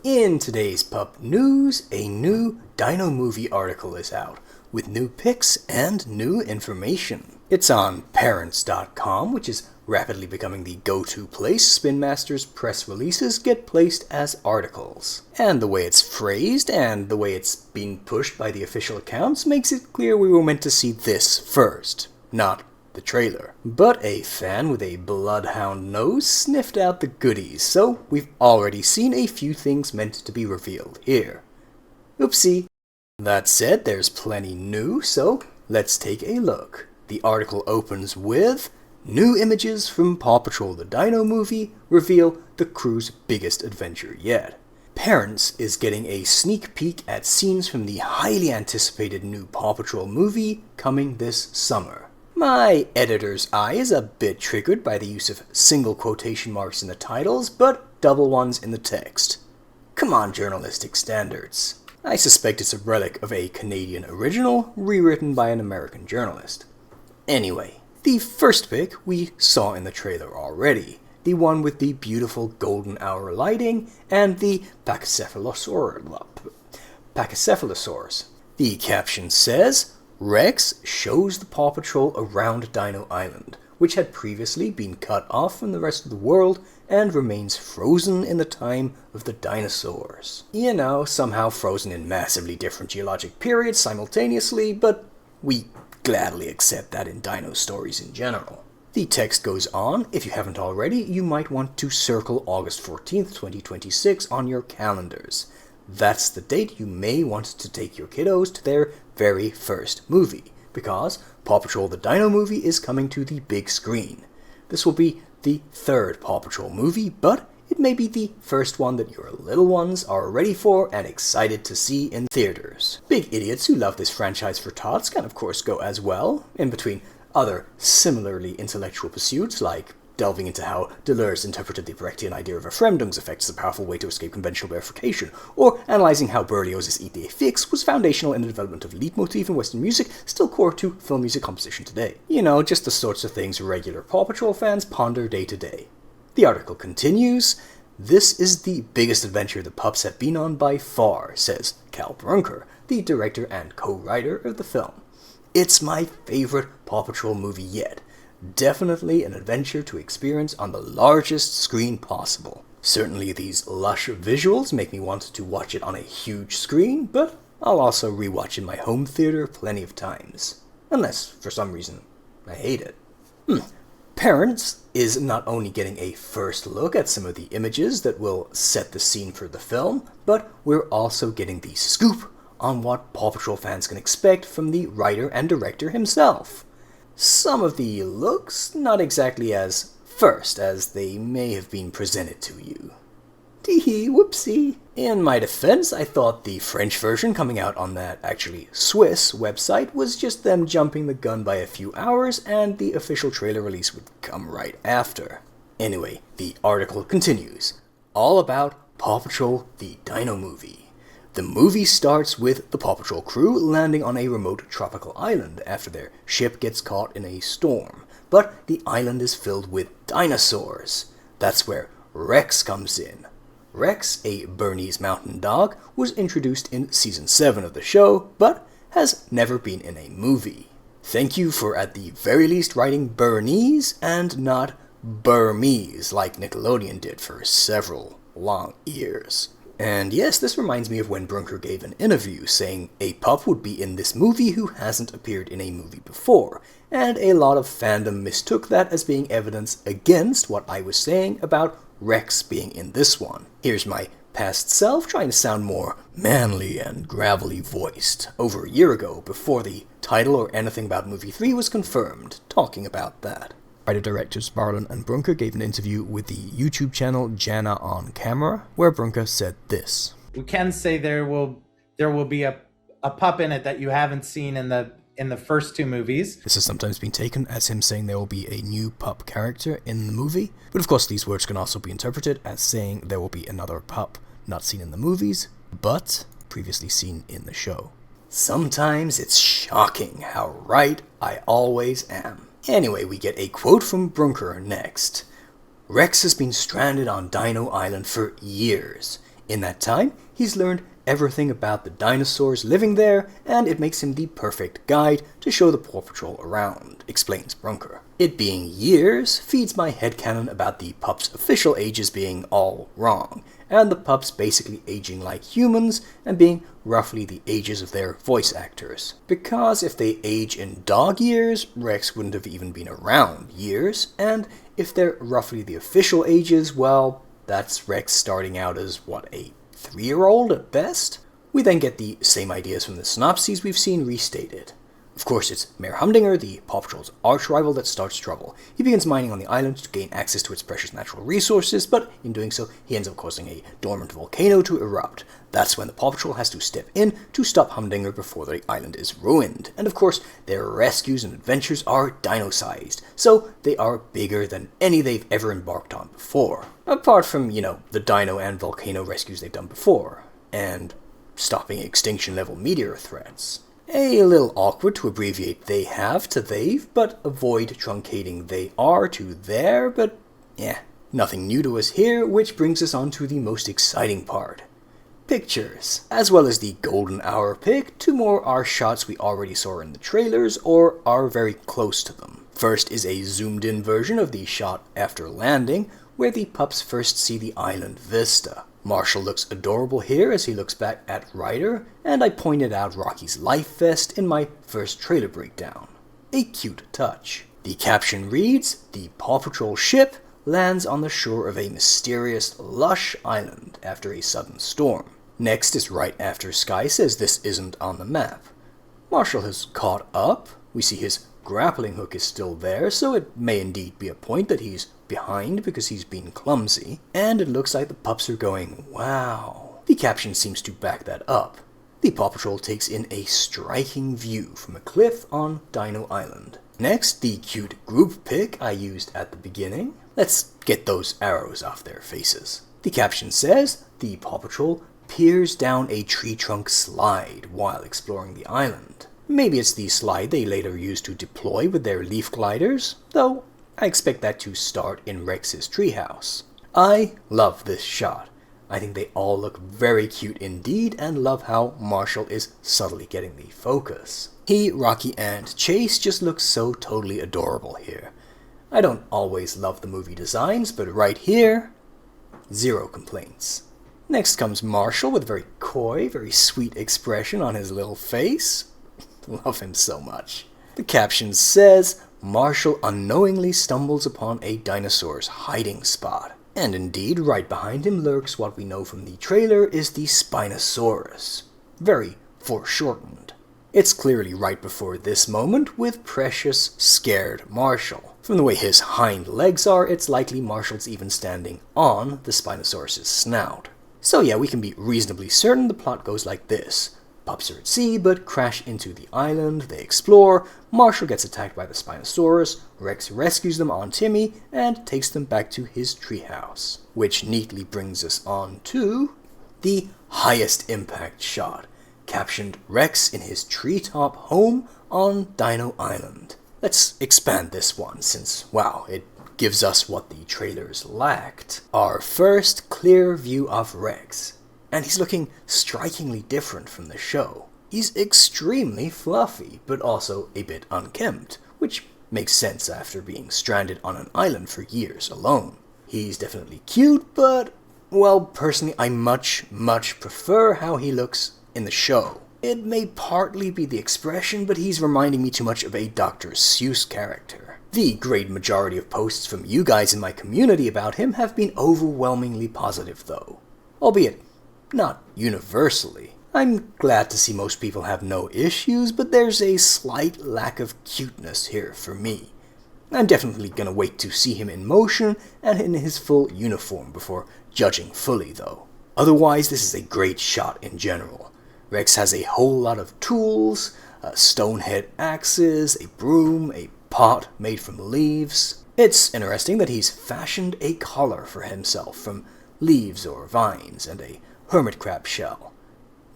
In today's pup news, a new Dino Movie article is out, with new pics and new information. It's on parents.com, which is rapidly becoming the go-to place Spin Master's press releases get placed as articles. And the way it's phrased, and the way it's being pushed by the official accounts, makes it clear we were meant to see this first, not the trailer. But a fan with a bloodhound nose sniffed out the goodies, so we've already seen a few things meant to be revealed here. Oopsie. That said, there's plenty new, so let's take a look. The article opens with, "New images from PAW Patrol the Dino Movie reveal the crew's biggest adventure yet." Parents is getting a sneak peek at scenes from the highly anticipated new PAW Patrol movie coming this summer. My editor's eye is a bit triggered by the use of single quotation marks in the titles, but double ones in the text. Come on, journalistic standards. I suspect it's a relic of a Canadian original, rewritten by an American journalist. Anyway, the first pic we saw in the trailer already, the one with the beautiful golden hour lighting and the Pachycephalosaurus. The caption says, "Rex shows the PAW Patrol around Dino Island, which had previously been cut off from the rest of the world and remains frozen in the time of the dinosaurs." You know, somehow frozen in massively different geologic periods simultaneously, but we gladly accept that in dino stories in general. The text goes on, if you haven't already, you might want to circle August 14th, 2026 on your calendars. That's the date you may want to take your kiddos to their very first movie, because PAW Patrol the Dino Movie is coming to the big screen. This will be the third PAW Patrol movie, but it may be the first one that your little ones are ready for and excited to see in theaters. Big idiots who love this franchise for tots can of course go as well, in between other similarly intellectual pursuits like delving into how Deleuze interpreted the Brechtian idea of a Fremdungseffect as a powerful way to escape conventional verification, or analyzing how Berlioz's idée fixe was foundational in the development of leitmotif in Western music, still core to film music composition today. You know, just the sorts of things regular PAW Patrol fans ponder day to day. The article continues, "This is the biggest adventure the pups have been on by far," says Cal Brunker, the director and co-writer of the film. "It's my favorite PAW Patrol movie yet. Definitely an adventure to experience on the largest screen possible. Certainly these lush visuals make me want to watch it on a huge screen, but I'll also rewatch in my home theater plenty of times. Unless, for some reason, I hate it." Parents is not only getting a first look at some of the images that will set the scene for the film, but we're also getting the scoop on what PAW Patrol fans can expect from the writer and director himself. Some of the looks not exactly as first as they may have been presented to you. Teehee, whoopsie. In my defense, I thought the French version coming out on that actually Swiss website was just them jumping the gun by a few hours and the official trailer release would come right after. Anyway, the article continues. All about PAW Patrol the Dino Movie. The movie starts with the PAW Patrol crew landing on a remote tropical island after their ship gets caught in a storm. But the island is filled with dinosaurs. That's where Rex comes in. Rex, a Bernese mountain dog, was introduced in Season 7 of the show, but has never been in a movie. Thank you for at the very least writing Bernese and not Burmese like Nickelodeon did for several long years. And yes, this reminds me of when Brunker gave an interview saying a pup would be in this movie who hasn't appeared in a movie before, and a lot of fandom mistook that as being evidence against what I was saying about Rex being in this one. Here's my past self trying to sound more manly and gravelly voiced over a year ago before the title or anything about movie 3 was confirmed, talking about that. Writer-directors Barlin and Brunker gave an interview with the YouTube channel Jana on Camera, where Brunker said this. We can say there will be a pup in it that you haven't seen in the first two movies. This has sometimes been taken as him saying there will be a new pup character in the movie, but of course these words can also be interpreted as saying there will be another pup not seen in the movies, but previously seen in the show. Sometimes it's shocking how right I always am. Anyway, we get a quote from Brunker next. "Rex has been stranded on Dino Island for years. In that time, he's learned everything about the dinosaurs living there, and it makes him the perfect guide to show the Paw Patrol around, explains Brunker. It being years feeds my headcanon about the pups' official ages being all wrong, and the pups basically aging like humans and being roughly the ages of their voice actors. Because if they age in dog years, Rex wouldn't have even been around years, and if they're roughly the official ages, well, that's Rex starting out as, a 3-year-old at best? We then get the same ideas from the synopses we've seen restated. Of course, it's Mayor Humdinger, the Paw Patrol's arch-rival, that starts trouble. He begins mining on the island to gain access to its precious natural resources, but in doing so, he ends up causing a dormant volcano to erupt. That's when the Paw Patrol has to step in to stop Humdinger before the island is ruined. And of course, their rescues and adventures are dino-sized, so they are bigger than any they've ever embarked on before. Apart from, the dino and volcano rescues they've done before, and stopping extinction-level meteor threats. A little awkward to abbreviate they have to they've, but avoid truncating they are to there, but nothing new to us here, which brings us on to the most exciting part. Pictures. As well as the golden hour pic, 2 more are shots we already saw in the trailers or are very close to them. First is a zoomed in version of the shot after landing, where the pups first see the island vista. Marshall looks adorable here as he looks back at Ryder, and I pointed out Rocky's life vest in my first trailer breakdown. A cute touch. The caption reads, "The Paw Patrol ship lands on the shore of a mysterious, lush island after a sudden storm." Next is right after Sky says this isn't on the map. Marshall has caught up. We see his grappling hook is still there, so it may indeed be a point that he's behind because he's been clumsy, and it looks like the pups are going, wow. The caption seems to back that up. The Paw Patrol takes in a striking view from a cliff on Dino Island. Next, the cute group pic I used at the beginning. Let's get those arrows off their faces. The caption says, "The Paw Patrol peers down a tree trunk slide while exploring the island." Maybe it's the slide they later used to deploy with their leaf gliders, though I expect that to start in Rex's treehouse. I love this shot. I think they all look very cute indeed, and love how Marshall is subtly getting the focus. He, Rocky, and Chase just look so totally adorable here. I don't always love the movie designs, but right here, 0 complaints. Next comes Marshall with a very coy, very sweet expression on his little face. Love him so much. The caption says, "Marshall unknowingly stumbles upon a dinosaur's hiding spot." And indeed, right behind him lurks what we know from the trailer is the Spinosaurus. Very foreshortened. It's clearly right before this moment with precious, scared Marshall. From the way his hind legs are, it's likely Marshall's even standing on the Spinosaurus' snout. So yeah, we can be reasonably certain the plot goes like this. Pups are at sea, but crash into the island, they explore, Marshall gets attacked by the Spinosaurus, Rex rescues them on Timmy, and takes them back to his treehouse. Which neatly brings us on to the highest impact shot, captioned Rex in his treetop home on Dino Island. Let's expand this one since, wow, it gives us what the trailers lacked. Our first clear view of Rex. And he's looking strikingly different from the show. He's extremely fluffy, but also a bit unkempt, which makes sense after being stranded on an island for years alone. He's definitely cute, but, well, personally, I much prefer how he looks in the show. It may partly be the expression, but he's reminding me too much of a Dr. Seuss character. The great majority of posts from you guys in my community about him have been overwhelmingly positive, though. Albeit, not universally. I'm glad to see most people have no issues, but there's a slight lack of cuteness here for me. I'm definitely gonna wait to see him in motion and in his full uniform before judging fully, though. Otherwise, this is a great shot in general. Rex has a whole lot of tools, stonehead axes, a broom, a pot made from leaves. It's interesting that he's fashioned a collar for himself from leaves or vines and a hermit crab shell.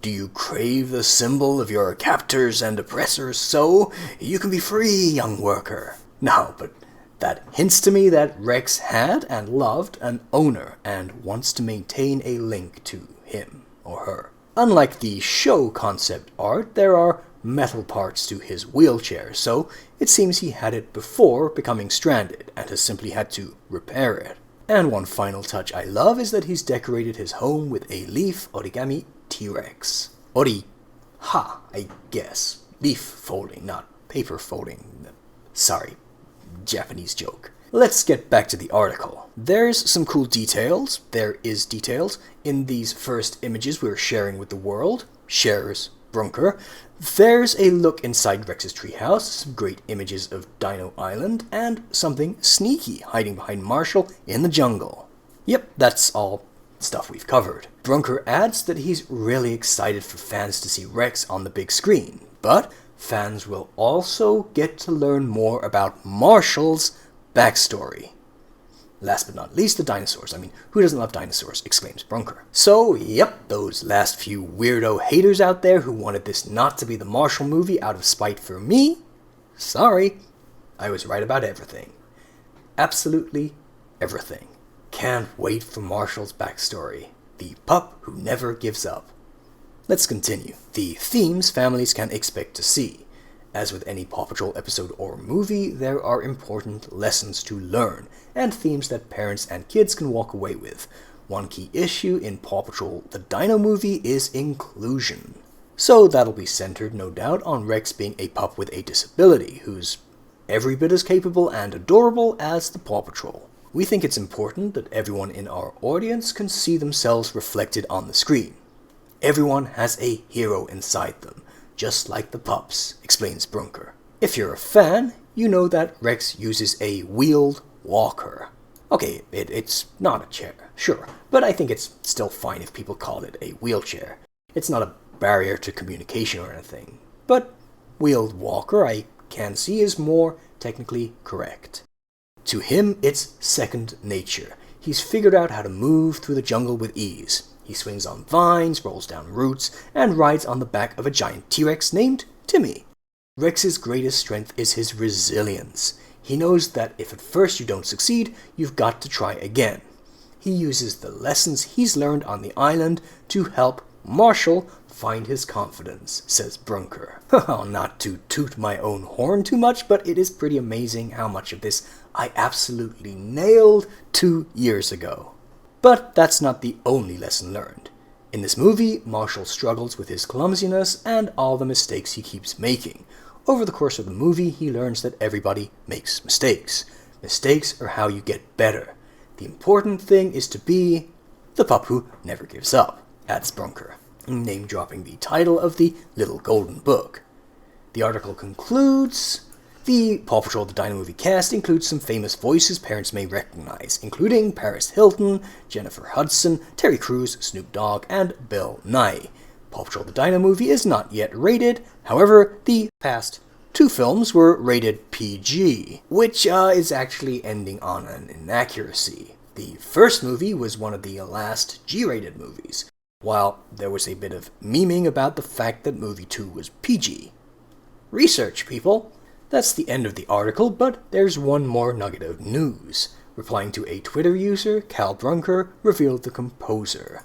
Do you crave the symbol of your captors and oppressors so you can be free, young worker? No, but that hints to me that Rex had and loved an owner and wants to maintain a link to him or her. Unlike the show concept art, there are metal parts to his wheelchair, so it seems he had it before becoming stranded and has simply had to repair it. And one final touch I love is that he's decorated his home with a leaf origami T-Rex. I guess. Leaf folding, not paper folding. Sorry, Japanese joke. Let's get back to the article. There's some cool details, in these first images we're sharing with the world. Shares Brunker. There's a look inside Rex's treehouse, some great images of Dino Island, and something sneaky hiding behind Marshall in the jungle. Yep, that's all stuff we've covered. Brunker adds that he's really excited for fans to see Rex on the big screen, but fans will also get to learn more about Marshall's backstory. Last but not least, the dinosaurs. I mean, who doesn't love dinosaurs? Exclaims Brunker. So, yep, those last few weirdo haters out there who wanted this not to be the Marshall movie out of spite for me, sorry, I was right about everything. Absolutely everything. Can't wait for Marshall's backstory. The pup who never gives up. Let's continue. The themes families can expect to see. As with any PAW Patrol episode or movie, there are important lessons to learn, and themes that parents and kids can walk away with. One key issue in PAW Patrol the Dino Movie is inclusion. So that'll be centered, no doubt, on Rex being a pup with a disability, who's every bit as capable and adorable as the PAW Patrol. We think it's important that everyone in our audience can see themselves reflected on the screen. Everyone has a hero inside them, just like the pups, explains Brunker. If you're a fan, you know that Rex uses a wheeled walker. Okay, it's not a chair, sure, but I think it's still fine if people call it a wheelchair. It's not a barrier to communication or anything, but wheeled walker, I can see, is more technically correct. To him, it's second nature. He's figured out how to move through the jungle with ease. He swings on vines, rolls down roots, and rides on the back of a giant T-Rex named Timmy. Rex's greatest strength is his resilience. He knows that if at first you don't succeed, you've got to try again. He uses the lessons he's learned on the island to help Marshall find his confidence, says Brunker. Not to toot my own horn too much, but it is pretty amazing how much of this I absolutely nailed 2 years ago. But that's not the only lesson learned. In this movie, Marshall struggles with his clumsiness and all the mistakes he keeps making. Over the course of the movie, he learns that everybody makes mistakes. Mistakes are how you get better. The important thing is to be the pup who never gives up, adds Brunker, name-dropping the title of the Little Golden Book. The article concludes, the PAW Patrol the Dino Movie cast includes some famous voices parents may recognize, including Paris Hilton, Jennifer Hudson, Terry Crews, Snoop Dogg, and Bill Nye. PAW Patrol the Dino Movie is not yet rated, however, the past 2 films were rated PG, which is actually ending on an inaccuracy. The first movie was one of the last G-rated movies, while there was a bit of memeing about the fact that movie 2 was PG. Research, people! That's the end of the article, but there's one more nugget of news. Replying to a Twitter user, Cal Brunker revealed the composer.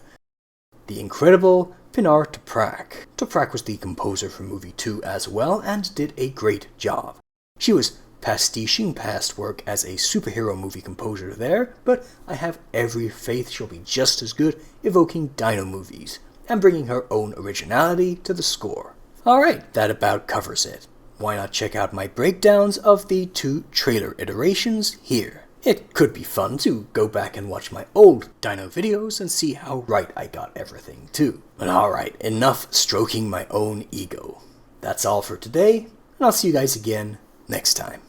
The incredible Pinar Toprak. Toprak was the composer for movie 2 as well, and did a great job. She was pastiching past work as a superhero movie composer there, but I have every faith she'll be just as good evoking dino movies, and bringing her own originality to the score. Alright, that about covers it. Why not check out my breakdowns of the 2 trailer iterations here? It could be fun to go back and watch my old dino videos and see how right I got everything too. But alright, enough stroking my own ego. That's all for today, and I'll see you guys again next time.